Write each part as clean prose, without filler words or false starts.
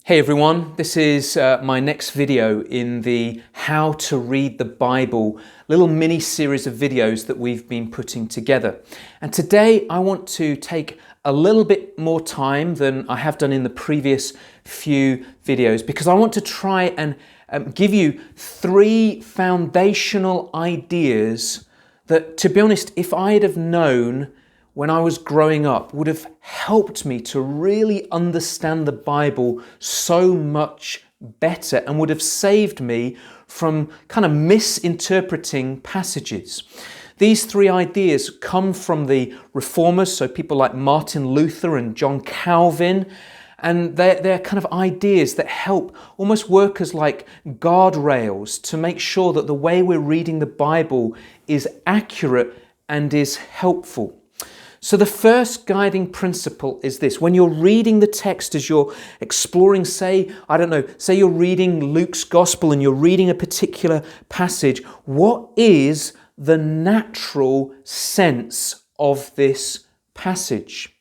Hey everyone, this is my next video in the How to Read the Bible little mini series of videos that we've been putting together. And today I want to take a little bit more time than I have done in the previous few videos because I want to try and give you three foundational ideas that, to be honest, if I'd have known when I was growing up, would have helped me to really understand the Bible so much better and would have saved me from kind of misinterpreting passages. These three ideas come from the Reformers, so people like Martin Luther and John Calvin, and they're kind of ideas that help almost work as like guardrails to make sure that the way we're reading the Bible is accurate and is helpful. So the first guiding principle is this: when you're reading the text, as you're exploring, say you're reading Luke's Gospel and you're reading a particular passage, what is the natural sense of this passage?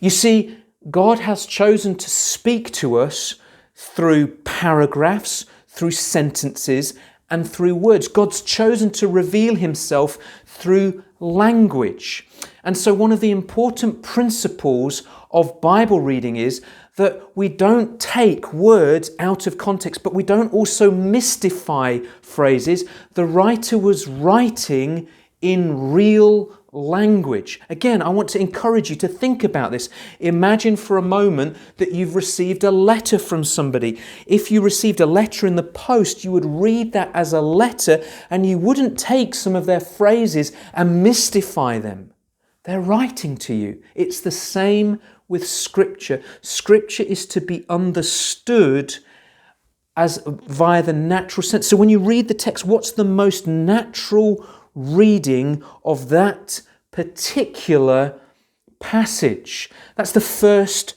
You see, God has chosen to speak to us through paragraphs, through sentences, and through words. God's chosen to reveal himself through language. And so one of the important principles of Bible reading is that we don't take words out of context, but we don't also mystify phrases. The writer was writing in real language. Again, I want to encourage you to think about this. Imagine for a moment that you've received a letter from somebody. If you received a letter in the post, you would read that as a letter and you wouldn't take some of their phrases and mystify them. They're writing to you. It's the same with Scripture. Scripture is to be understood as via the natural sense. So when you read the text, what's the most natural reading of that particular passage? That's the first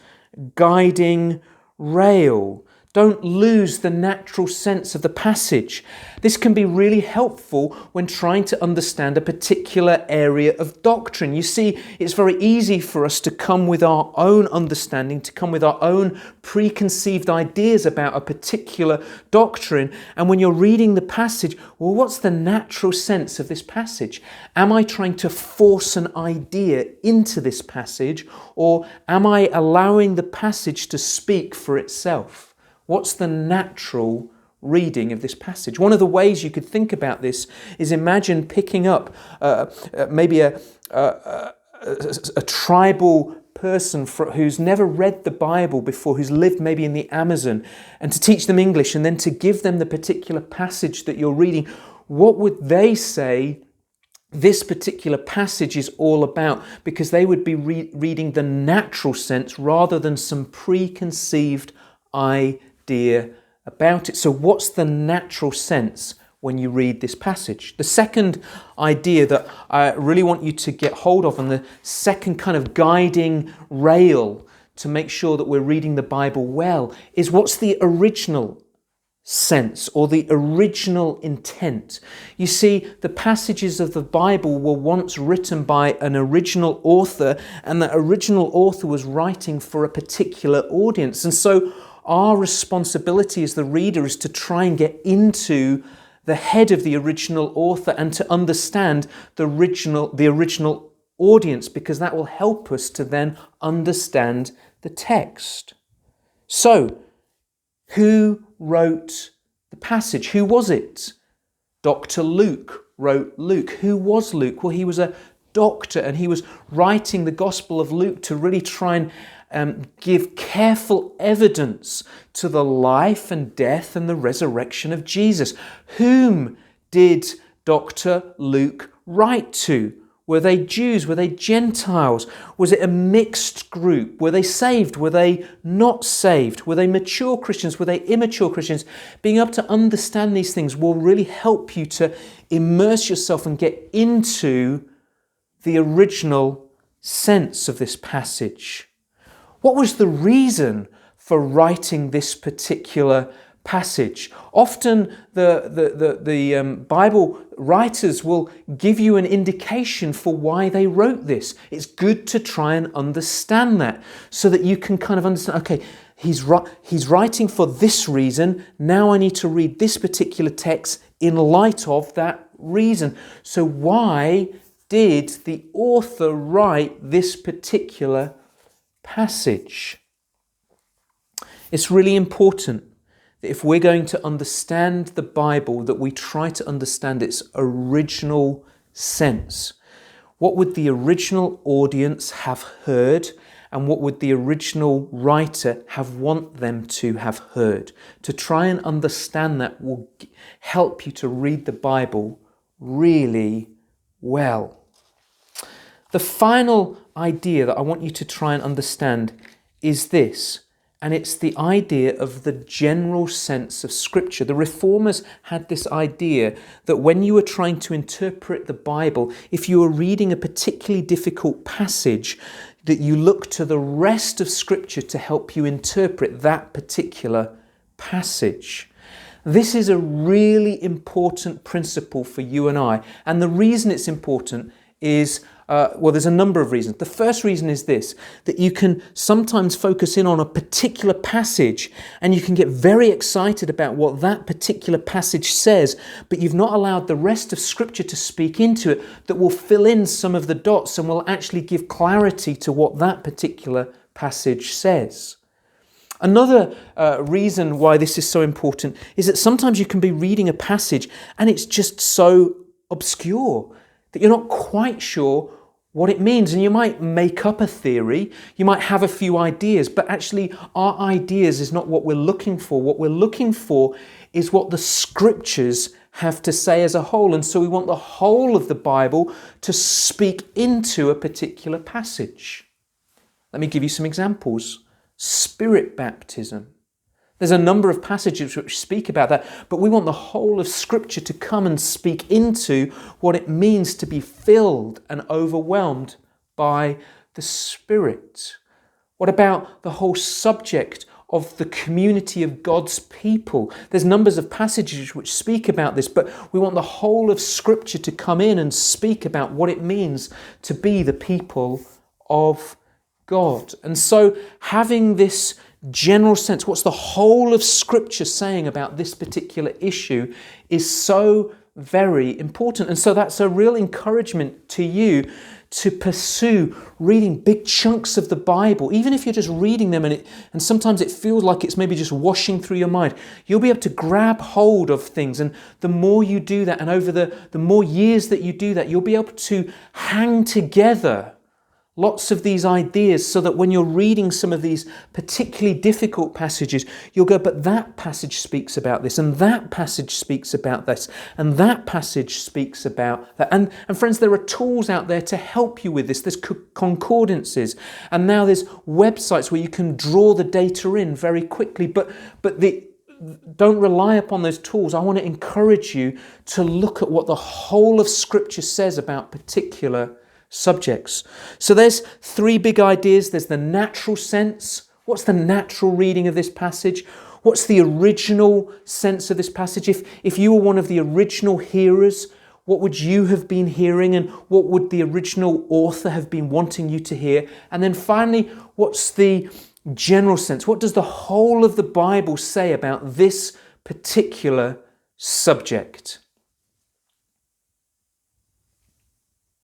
guiding rail. Don't lose the natural sense of the passage. This can be really helpful when trying to understand a particular area of doctrine. You see, it's very easy for us to come with our own understanding, to come with our own preconceived ideas about a particular doctrine. And when you're reading the passage, well, what's the natural sense of this passage? Am I trying to force an idea into this passage, or am I allowing the passage to speak for itself? What's the natural reading of this passage? One of the ways you could think about this is imagine picking up maybe a tribal person who's never read the Bible before, who's lived maybe in the Amazon, and to teach them English and then to give them the particular passage that you're reading. What would they say this particular passage is all about? Because they would be reading the natural sense rather than some preconceived idea about it. So what's the natural sense when you read this passage? The second idea that I really want you to get hold of, and the second kind of guiding rail to make sure that we're reading the Bible well, is what's the original sense or the original intent. You see, the passages of the Bible were once written by an original author, and that original author was writing for a particular audience. And so our responsibility as the reader is to try and get into the head of the original author and to understand the original audience, because that will help us to then understand the text. So, who wrote the passage? Who was it? Dr. Luke wrote Luke. Who was Luke? Well, he was a doctor, and he was writing the Gospel of Luke to really try and give careful evidence to the life and death and the resurrection of Jesus. Whom did Dr. Luke write to? Were they Jews? Were they Gentiles? Was it a mixed group? Were they saved? Were they not saved? Were they mature Christians? Were they immature Christians? Being able to understand these things will really help you to immerse yourself and get into the original sense of this passage. What was the reason for writing this particular passage? Often the Bible writers will give you an indication for why they wrote this. It's good to try and understand that so that you can kind of understand, okay, he's writing for this reason. Now I need to read this particular text in light of that reason. So why did the author write this particular passage? It's really important that if we're going to understand the Bible, that we try to understand its original sense. What would the original audience have heard, and what would the original writer have want them to have heard? To try and understand that will help you to read the Bible really well. The final idea that I want you to try and understand is this, and it's the idea of the general sense of Scripture. The Reformers had this idea that when you were trying to interpret the Bible, if you were reading a particularly difficult passage, that you look to the rest of Scripture to help you interpret that particular passage. This is a really important principle for you and I, and the reason it's important is there's a number of reasons. The first reason is this, that you can sometimes focus in on a particular passage and you can get very excited about what that particular passage says, but you've not allowed the rest of Scripture to speak into it that will fill in some of the dots and will actually give clarity to what that particular passage says. Another reason why this is so important is that sometimes you can be reading a passage and it's just so obscure that you're not quite sure what it means, and you might make up a theory, you might have a few ideas, but actually our ideas is not what we're looking for. What we're looking for is what the Scriptures have to say as a whole, and so we want the whole of the Bible to speak into a particular passage. Let me give you some examples. Spirit baptism. There's a number of passages which speak about that, but we want the whole of Scripture to come and speak into what it means to be filled and overwhelmed by the Spirit. What about the whole subject of the community of God's people? There's numbers of passages which speak about this, but we want the whole of Scripture to come in and speak about what it means to be the people of God. And so having this general sense, what's the whole of Scripture saying about this particular issue, is so very important. And so that's a real encouragement to you to pursue reading big chunks of the Bible, even if you're just reading them and sometimes it feels like it's maybe just washing through your mind. You'll be able to grab hold of things, and the more you do that, and over the more years that you do that, you'll be able to hang together lots of these ideas so that when you're reading some of these particularly difficult passages, you'll go, but that passage speaks about this, and that passage speaks about this, and that passage speaks about that. And friends, there are tools out there to help you with this. There's concordances, and now there's websites where you can draw the data in very quickly, but don't rely upon those tools. I want to encourage you to look at what the whole of Scripture says about particular subjects. So there's three big ideas. There's the natural sense. What's the natural reading of this passage? What's the original sense of this passage? If you were one of the original hearers, what would you have been hearing, and what would the original author have been wanting you to hear? And then finally, what's the general sense? What does the whole of the Bible say about this particular subject?